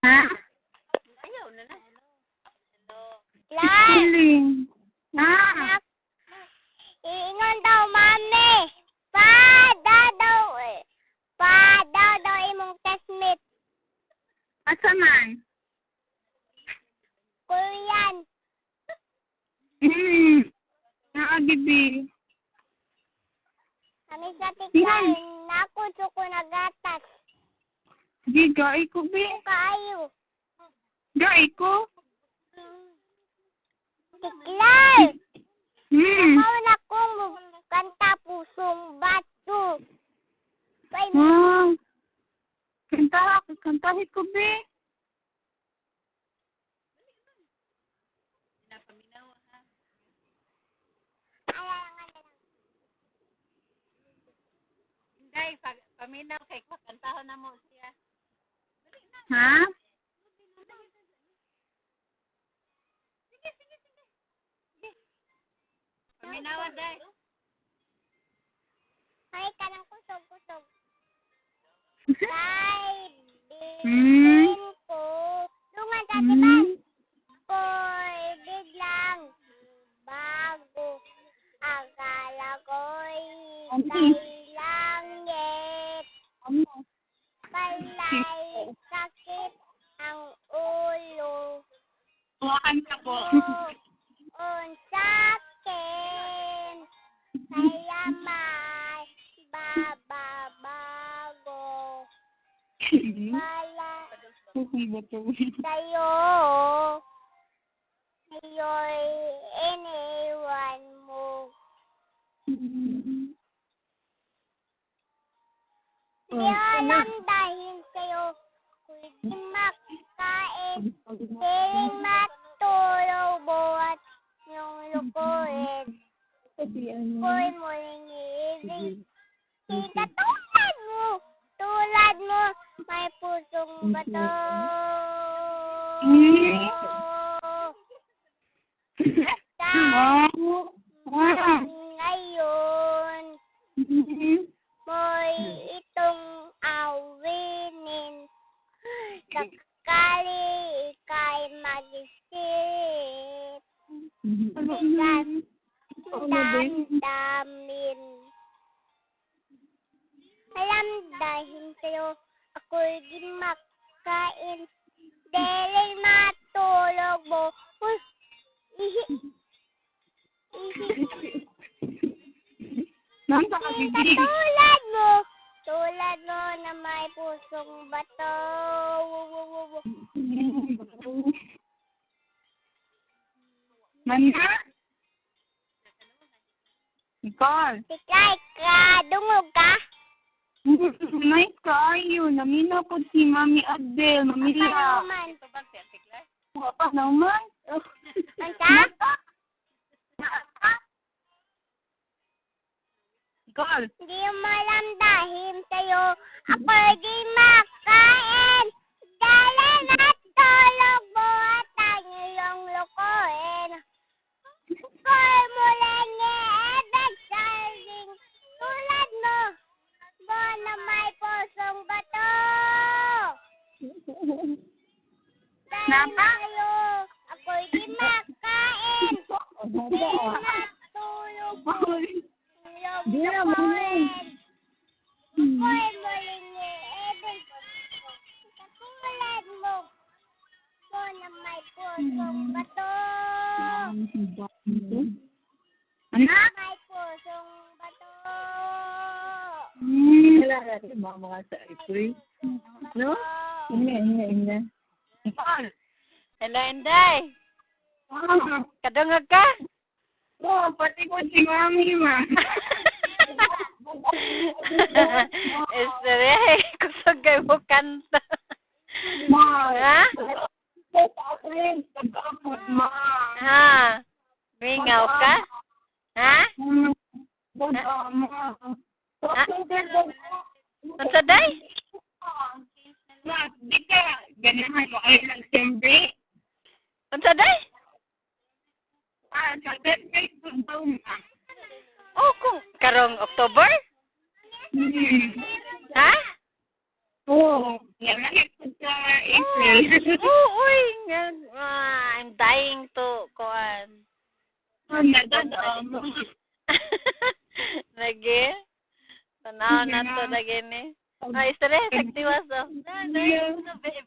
Ha? Ayaw na na. Lan! Feeling. Ha? Iingon daw, mami. Daw imong testmate. Asa man? Korean. Bibi. Kami sa tikay, nako ko nagatas. Di, gai ko, bi. Kaayo. Gai ko? Tiklay! Ako na kong kanta pusong bato. Kantahin ko, bi. Hindi, paminaw kay kakantahon na mo siya. Ha? Paminaw, day. Ay, kanang kusog-kusog. Kay bilin ko. Lungan sa tiban. Ko'y biglang bago. Akala ko'y kay langit. Pala'y sakit ang ulo. Buwakan ka po. Sakin. Kaya may bababago. Wala sa'yo'y iniwan mo. Di alam dahil sa'yo, hindi makain, piling matulog buhat yung lukuin. Ko'y muling iibig. Kita tulad mo, may pusong bato. Ngayon, mo'y itong awinin. Sakali ika'y mag-isip. Bigat damdamin. Alam dahil sa'yo, ako'y di makain. Dahil matulog mo. Tulad mo na may pusong bato. Mana? Nicole. Tikay ka, dungog ka. May kayo. Naminaw po si Mami Adel. Mamila. Ito ba, Sir Tikla? Wapa naman. Manta? Nicole. Hindi mo alam dahil sa'yo, ako'y di makain. Dahil natulog buhat ang iyong lukuin. Ako'y muling iibig saling tulad mo. Na may pusong bato. Dahil sa'yo, ako'y di makain. Dahil natulog buhat ang iyong lukuin. Ako'y muling iibig katulad mo. Na may pusong bato. Anak? May pusong bato. Wala natin mga sa April. No? Hindi. Nicole. Hello, Inday. Kadungag ka? Pati ko si Mami, ma. Estere, kusog kayo mo kanta. Ma. Ha? Ma. Ha? Mingaw ka? Ha? Unsa day? Di ka ganahan mo ay lang siyempre. Unsa day? Sa birthday ko daw, ma. Oh, kung karong October? Hmm. Ha? Oo. Yan lang ito sa April. Uy, I'm dying to kuan. Lagi. Tanaw na to lagi ni. Ay, stress aktiwas oh.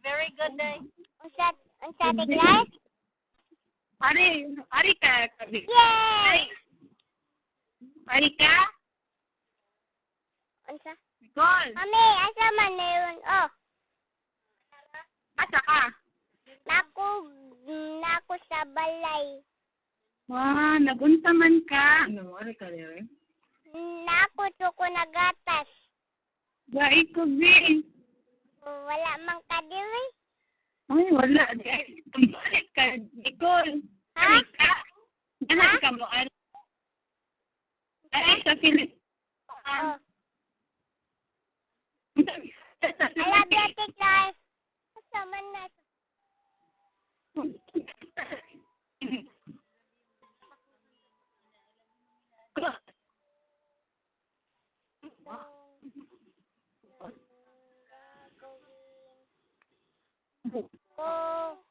Very good day. Unsa tiglas? Ari ka, kabi. Yay! Ari ka? Unsa? Nicole, Mami, asa man na yun? Oh, asa ka? naku sa balay. Nagunta man ka. Ano, ari ka rin? Naku ko nagatas. Gai ko, Bi. Wala mang kadiri. Ay, wala. Balik ka, Nicole. Ha? Ari ka? Ano ka mo? Ari sa Philippines. Oh. I love you, tiglas. Asa man na? Oh.